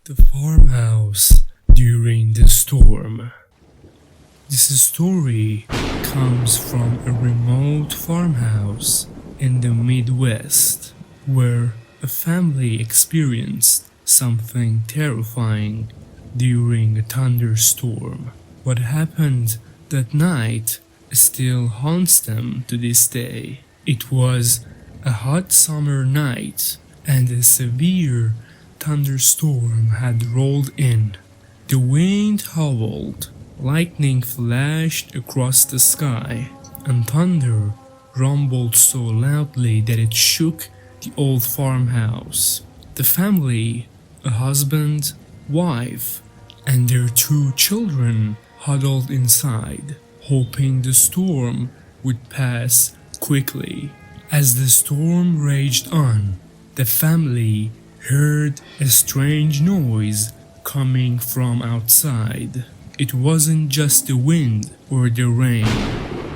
The farmhouse during the storm. This story comes from a remote farmhouse in the Midwest where a family experienced something terrifying during a thunderstorm. What happened that night still haunts them to this day. It was a hot summer night and a severe thunderstorm had rolled in. The wind howled, lightning flashed across the sky, and thunder rumbled so loudly that it shook the old farmhouse. The family, a husband, wife, and their 2 children huddled inside, hoping the storm would pass quickly. As the storm raged on, the family heard a strange noise coming from outside. It wasn't just the wind or the rain,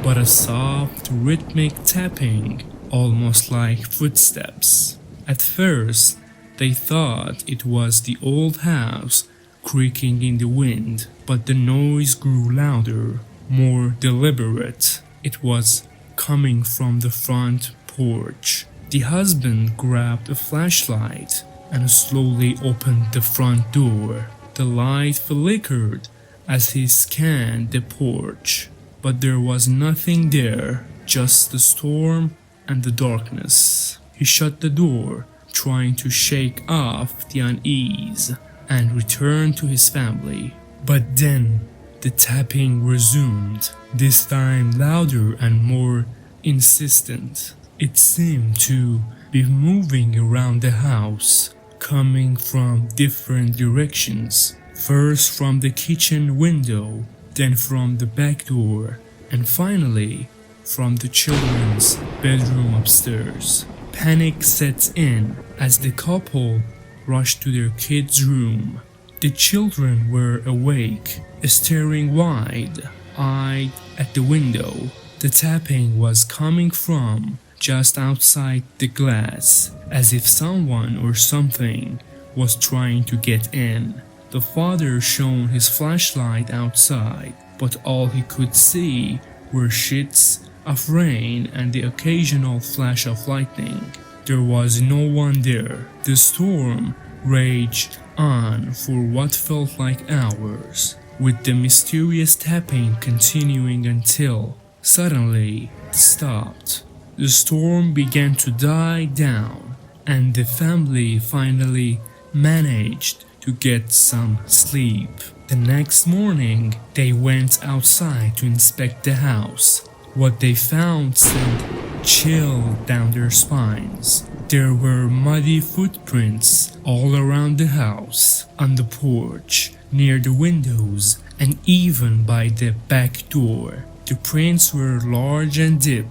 but a soft, rhythmic tapping, almost like footsteps. At first, they thought it was the old house creaking in the wind, but the noise grew louder, more deliberate. It was coming from the front porch. The husband grabbed a flashlight and slowly opened the front door. The light flickered as he scanned the porch, but there was nothing there, just the storm and the darkness. He shut the door, trying to shake off the unease, and returned to his family. But then the tapping resumed, this time louder and more insistent. It seemed to be moving around the house, coming from different directions, first from the kitchen window, then from the back door, and finally from the children's bedroom upstairs. Panic sets in as the couple rushed to their kids' room. The children were awake, staring wide-eyed at the window. The tapping was coming from just outside the glass, as if someone or something was trying to get in. The father shone his flashlight outside, but all he could see were sheets of rain and the occasional flash of lightning. There was no one there. The storm raged on for what felt like hours, with the mysterious tapping continuing until suddenly it stopped. The storm began to die down, and the family finally managed to get some sleep. The next morning, they went outside to inspect the house. What they found sent chill down their spines. There were muddy footprints all around the house, on the porch, near the windows, and even by the back door. The prints were large and deep,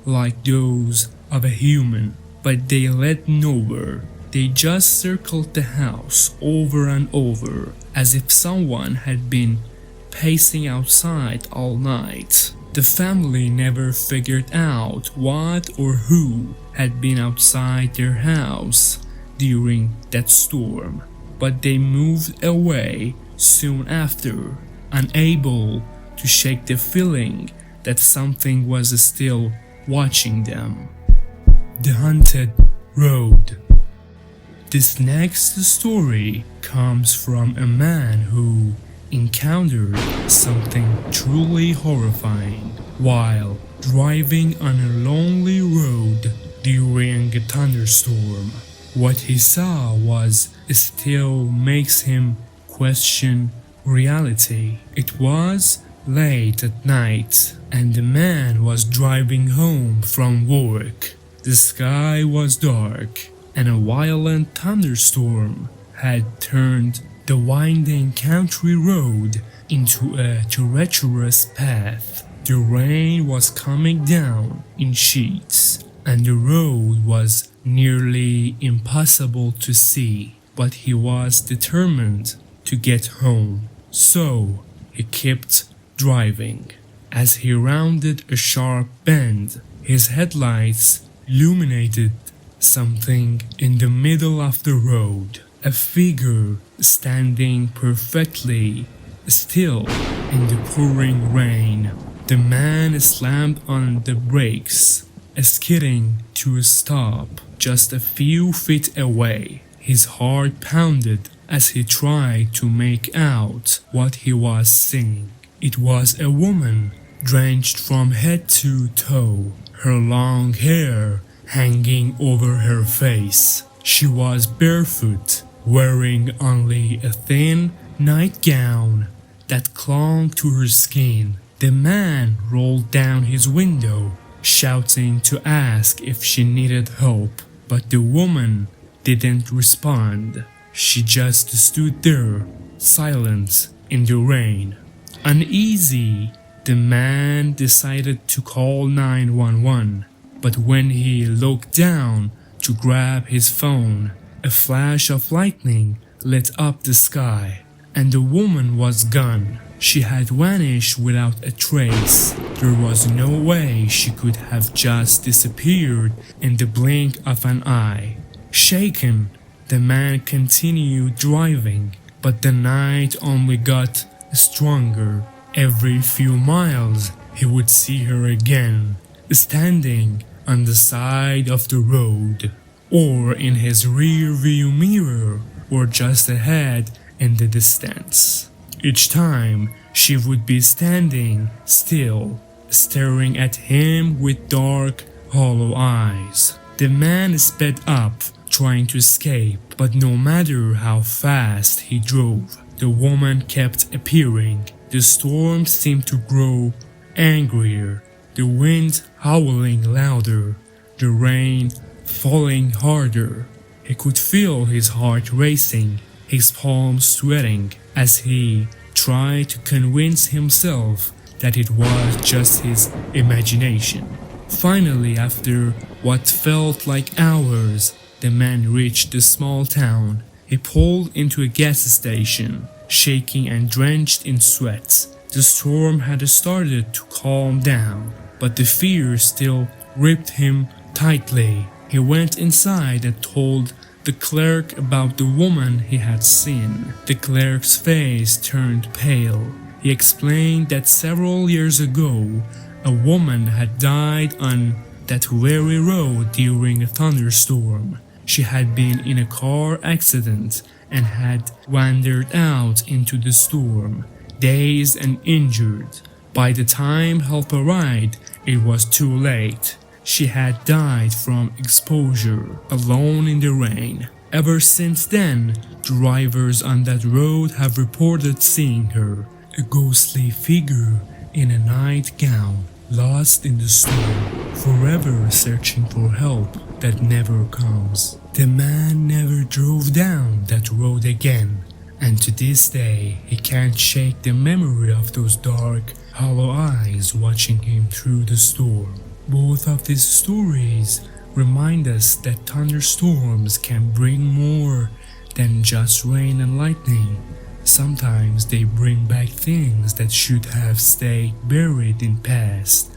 like those of a human, but they led nowhere. They just circled the house over and over, as if someone had been pacing outside all night. The family never figured out what or who had been outside their house during that storm, but they moved away soon after, unable to shake the feeling that something was still watching them. The Haunted Road. This next story comes from a man who encountered something truly horrifying while driving on a lonely road during a thunderstorm. What he saw still makes him question reality. It was late at night, and the man was driving home from work. The sky was dark, and a violent thunderstorm had turned the winding country road into a treacherous path. The rain was coming down in sheets, and the road was nearly impossible to see. But he was determined to get home, so he kept driving. As he rounded a sharp bend, his headlights illuminated something in the middle of the road. a figure standing perfectly still in the pouring rain. The man slammed on the brakes, skidding to a stop just a few feet away. His heart pounded as he tried to make out what he was seeing. It was a woman, drenched from head to toe, her long hair hanging over her face. She was barefoot, wearing only a thin nightgown that clung to her skin. The man rolled down his window, shouting to ask if she needed help, but the woman didn't respond. She just stood there, silent in the rain. Uneasy, the man decided to call 911, but when he looked down to grab his phone, a flash of lightning lit up the sky, and the woman was gone. She had vanished without a trace. There was no way she could have just disappeared in the blink of an eye. Shaken, the man continued driving, but the night only got stronger. Every few miles, he would see her again, standing on the side of the road, or in his rear view mirror, or just ahead in the distance. Each time, she would be standing still, staring at him with dark, hollow eyes. The man sped up, trying to escape, but no matter how fast he drove, the woman kept appearing. The storm seemed to grow angrier, the wind howling louder, the rain falling harder. He could feel his heart racing, his palms sweating, as he tried to convince himself that it was just his imagination. Finally, after what felt like hours, the man reached the small town. He pulled into a gas station, shaking and drenched in sweat. The storm had started to calm down, but the fear still gripped him tightly. He went inside and told the clerk about the woman he had seen. The clerk's face turned pale. He explained that several years ago, a woman had died on that very road during a thunderstorm. She had been in a car accident and had wandered out into the storm, dazed and injured. By the time help arrived, it was too late. She had died from exposure, alone in the rain. Ever since then, drivers on that road have reported seeing her, a ghostly figure in a nightgown, lost in the storm, forever searching for help that never comes. The man never drove down that road again, and to this day he can't shake the memory of those dark, hollow eyes watching him through the storm. Both of these stories remind us that thunderstorms can bring more than just rain and lightning. Sometimes they bring back things that should have stayed buried in past.